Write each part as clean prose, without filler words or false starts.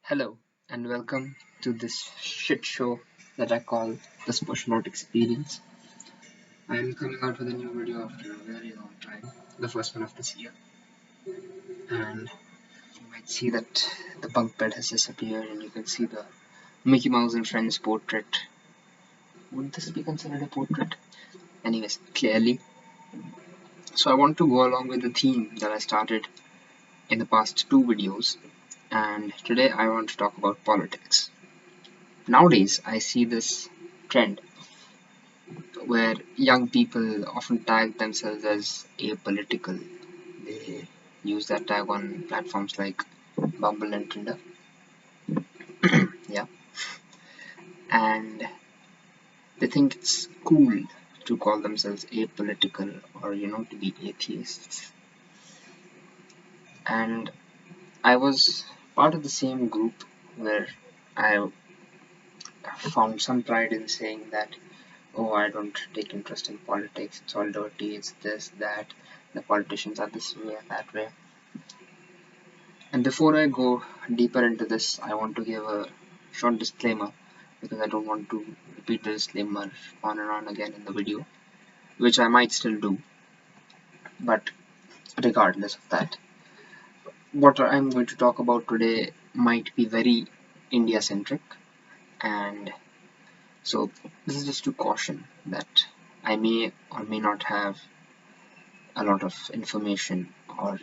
Hello and welcome to this shit show that I call the Sparshalot experience. I am coming out with a new video after a very long time, the first one of this year, and you might see that the bunk bed has disappeared and you can see the Mickey Mouse and Friends portrait. Would this be considered a portrait? Anyways, clearly. So I want to go along with the theme that I started in the past two videos, and today I want to talk about politics. Nowadays, I see this trend where young people often tag themselves as apolitical. They use that tag on platforms like Bumble and Tinder. Yeah, and they think it's cool to call themselves apolitical or to be atheists. And I was part of the same group where I found some pride in saying that, oh, I don't take interest in politics, it's all dirty, it's this, that, the politicians are this way and that way. And before I go deeper into this, I want to give a short disclaimer because I don't want to repeat the disclaimer on and on again in the video, which I might still do. But regardless of that, what I'm going to talk about today might be very India centric, and so this is just to caution that I may or may not have a lot of information or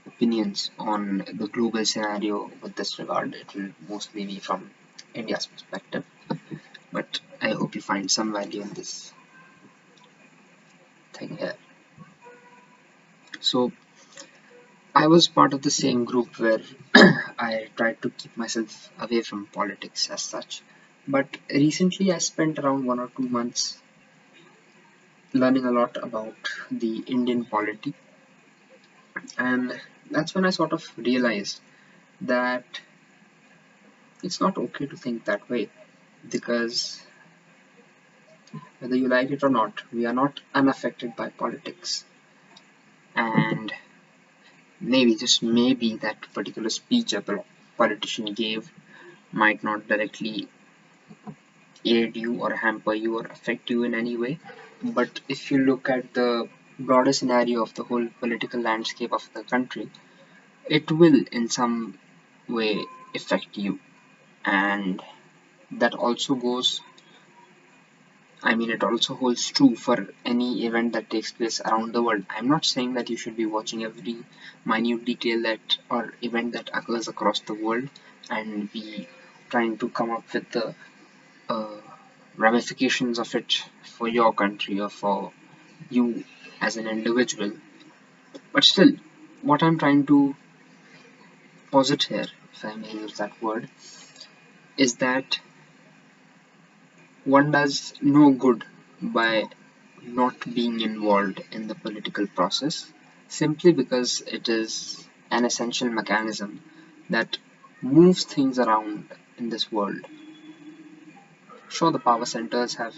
opinions on the global scenario with this regard. It will mostly be from India's perspective, but I hope you find some value in this thing here. So I was part of the same group where I tried to keep myself away from politics as such, but recently I spent around 1 or 2 months learning a lot about the Indian polity, and that's when I sort of realized that it's not okay to think that way, because whether you like it or not, we are not unaffected by politics. And maybe, just maybe, that particular speech a politician gave might not directly aid you or hamper you or affect you in any way. But if you look at the broader scenario of the whole political landscape of the country, it will in some way affect you. And that also goes it also holds true for any event that takes place around the world. I'm not saying that you should be watching every minute detail that or event that occurs across the world and be trying to come up with the uh, ramifications of it for your country or for you as an individual. But still, what I'm trying to posit here, if I may use that word, is that one does no good by not being involved in the political process, simply because it is an essential mechanism that moves things around in this world. Sure, the power centers have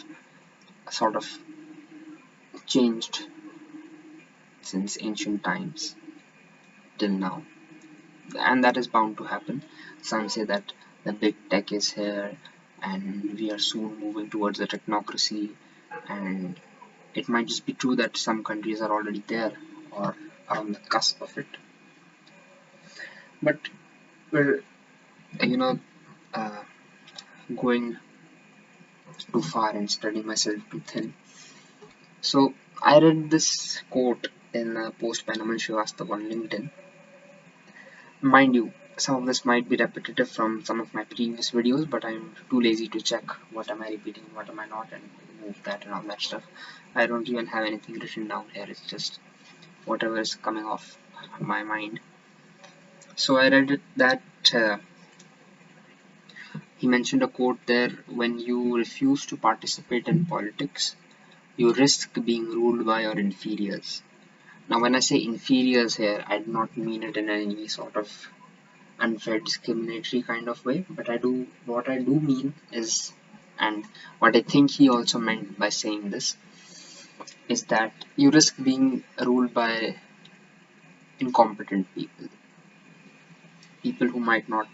sort of changed since ancient times till now, and that is bound to happen. Some say that the big tech is here and we are soon moving towards a technocracy, and it might just be true that some countries are already there or are on the cusp of it. But we're, you know, uh, going too far and spreading myself too thin. So I read this quote in a post by Naman Srivastava on LinkedIn. Mind you, some of this might be repetitive from some of my previous videos, but I'm too lazy to check what am I repeating, what am I not, and move that and all that stuff. I don't even have anything written down here. It's just whatever is coming off my mind. So I read it that he mentioned a quote there: when you refuse to participate in politics, you risk being ruled by your inferiors. Now, when I say inferiors here, I do not mean it in any sort of unfair discriminatory kind of way, but what I do mean is, and what I think he also meant by saying this, is that you risk being ruled by incompetent people. people who might not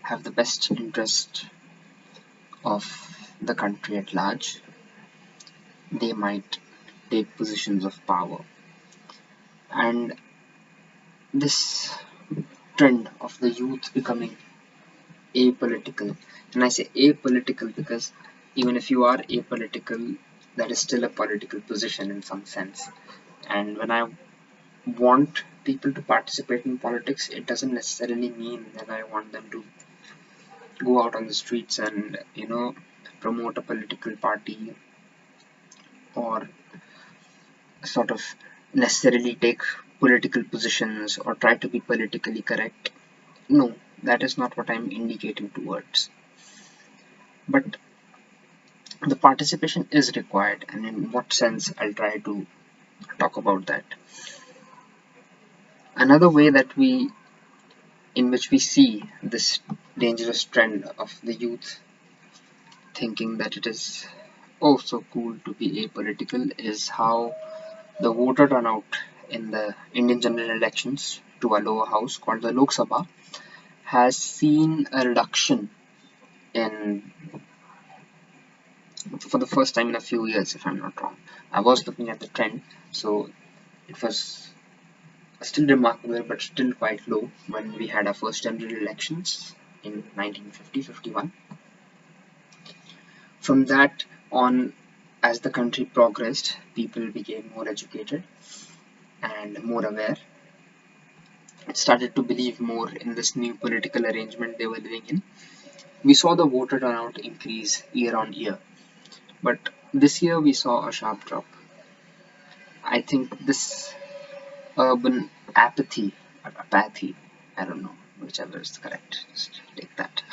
have the best interest of the country at large, they might take positions of power. And this trend of the youth becoming apolitical, and I say apolitical because even if you are apolitical, that is still a political position in some sense. And when I want people to participate in politics, it doesn't necessarily mean that I want them to go out on the streets and, promote a political party or sort of necessarily take political positions or try to be politically correct. No, that is not what I'm indicating towards. But the participation is required, and in what sense, I'll try to talk about that. Another way in which we see this dangerous trend of the youth thinking that it is oh so cool to be apolitical is how the voter turnout in the Indian general elections to a lower house called the Lok Sabha has seen a reduction in for the first time in a few years, if I'm not wrong. I was looking at the trend, so it was still remarkable but still quite low when we had our first general elections in 1950-51. From that on, as the country progressed, people became more educated and more aware, started to believe more in this new political arrangement they were living in. We saw the voter turnout increase year on year, but this year we saw a sharp drop. I think this urban apathy or apathy, I don't know, whichever is correct, just take that,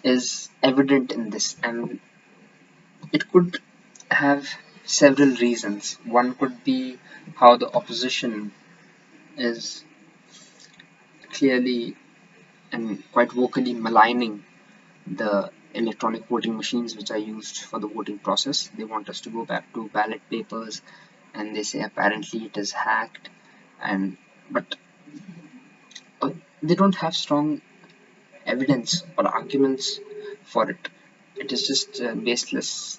is evident in this, and it could have several reasons. One could be how the opposition is clearly and quite vocally maligning the electronic voting machines which are used for the voting process. They want us to go back to ballot papers, and they say apparently it is hacked, and but they don't have strong evidence or arguments for it. It is just baseless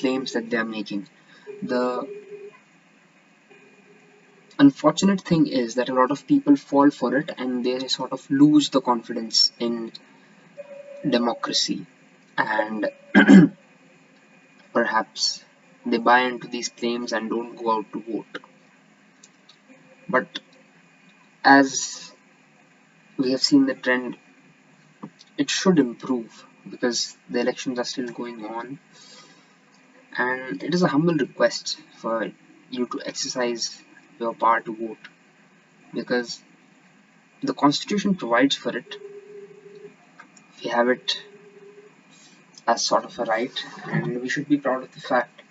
claims that they are making. The unfortunate thing is that a lot of people fall for it and they sort of lose the confidence in democracy, and perhaps they buy into these claims and don't go out to vote. But as we have seen the trend, it should improve because the elections are still going on, and it is a humble request for you to exercise your power to vote because the constitution provides for it. We have it as sort of a right, and we should be proud of the fact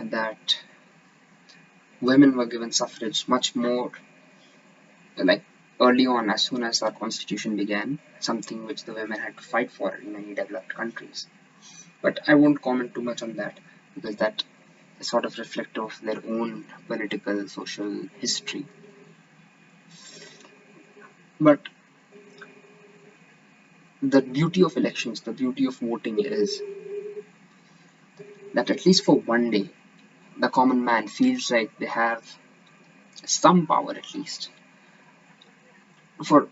that women were given suffrage much more, like early on, as soon as our constitution began, something which the women had to fight for in many developed countries. But I won't comment too much on that because that is sort of reflective of their own political, social history. But the beauty of elections, the beauty of voting is that at least for one day, the common man feels like they have some power at least. For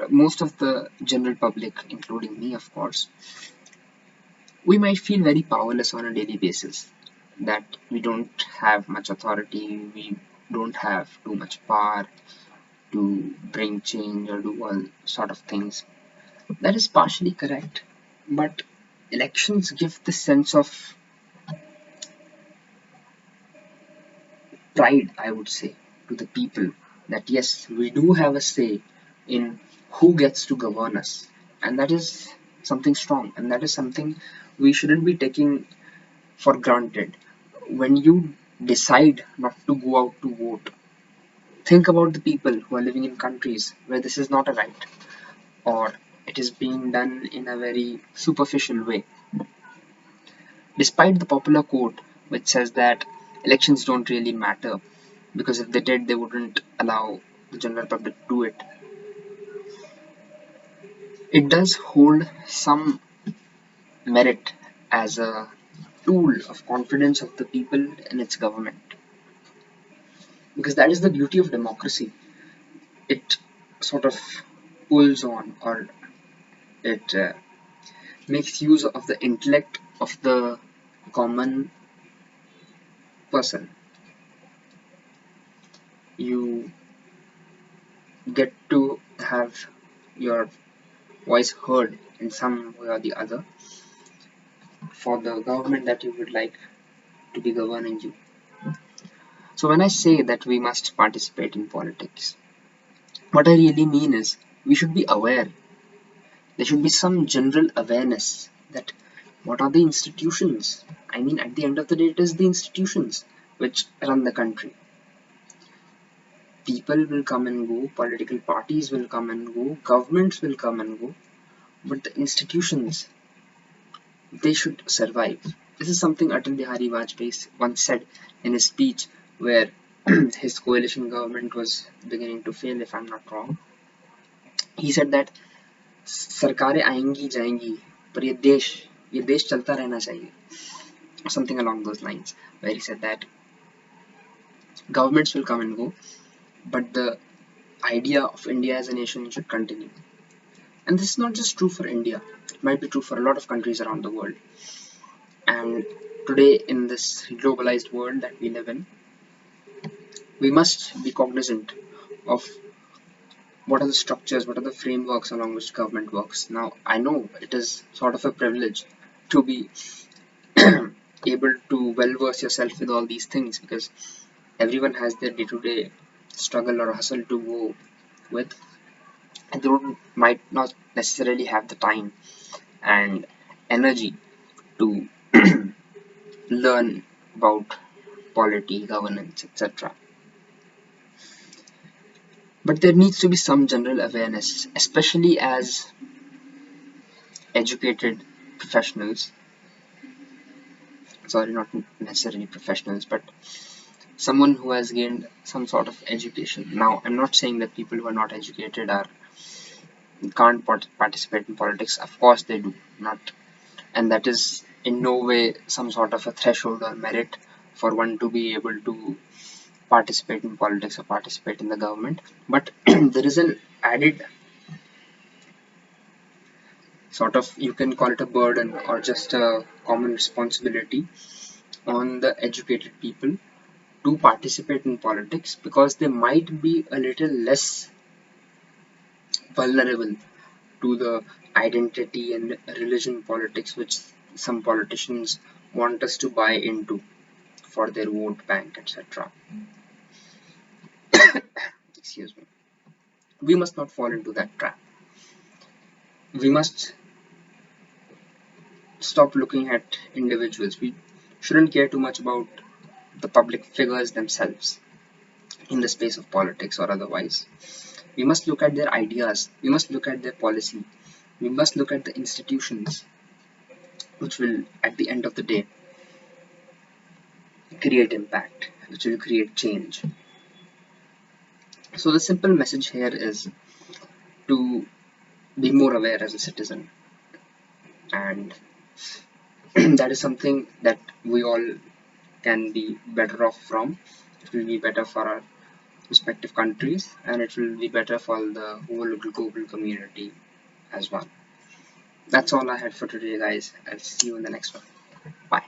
most of the general public, including me, of course, we might feel very powerless on a daily basis. That we don't have much authority, we don't have too much power to bring change or do all sort of things. That is partially correct, but elections give the sense of pride, I would say, to the people that yes, we do have a say in who gets to govern us, and that is something strong, and that is something we shouldn't be taking for granted. When you decide not to go out to vote, think about the people who are living in countries where this is not a right, or it is being done in a very superficial way. Despite the popular quote which says that elections don't really matter because if they did, they wouldn't allow the general public do it, it does hold some merit as a tool of confidence of the people in its government, because that is the beauty of democracy. It sort of pulls on, or it makes use of the intellect of the common person. You get to have your voice heard in some way or the other for the government that you would like to be governing you. So when I say that we must participate in politics, what I really mean is we should be aware. There should be some general awareness that what are the institutions? I mean, at the end of the day, it is the institutions which run the country. People will come and go, political parties will come and go, governments will come and go, but the institutions, they should survive. This is something Atal Bihari Vajpayee once said in his speech, where his coalition government was beginning to fail, if I'm not wrong. He said that सरकारें आएंगी जाएंगी पर ये देश चलता रहना चाहिए, something along those lines, where he said that governments will come and go, but the idea of India as a nation should continue. And this is not just true for India, it might be true for a lot of countries around the world. And today, in this globalized world that we live in, we must be cognizant of what are the structures, what are the frameworks along which government works. Now, I know it is sort of a privilege to be able to well verse yourself with all these things, because everyone has their day-to-day struggle or hustle to go with, and they might not necessarily have the time and energy to learn about polity, governance, etc. But there needs to be some general awareness, especially as educated professionals. Sorry, not necessarily professionals, but someone who has gained some sort of education. Now, I'm not saying that people who are not educated are can't participate in politics. Of course, they do not, and that is in no way some sort of a threshold or merit for one to be able to participate in politics or participate in the government. But there is an added sort of, you can call it a burden or just a common responsibility on the educated people to participate in politics, because they might be a little less vulnerable to the identity and religion politics which some politicians want us to buy into for their vote bank, etc. Excuse me. We must not fall into that trap. We must stop looking at individuals. We shouldn't care too much about the public figures themselves in the space of politics or otherwise. We must look at their ideas. We must look at their policy. We must look at the institutions which will, at the end of the day, create impact, which will create change. So the simple message here is to be more aware as a citizen, and that is something that we all can be better off from. It will be better for our respective countries, and it will be better for the whole global community as well. That's all I had for today, guys. I'll see you in the next one. Bye.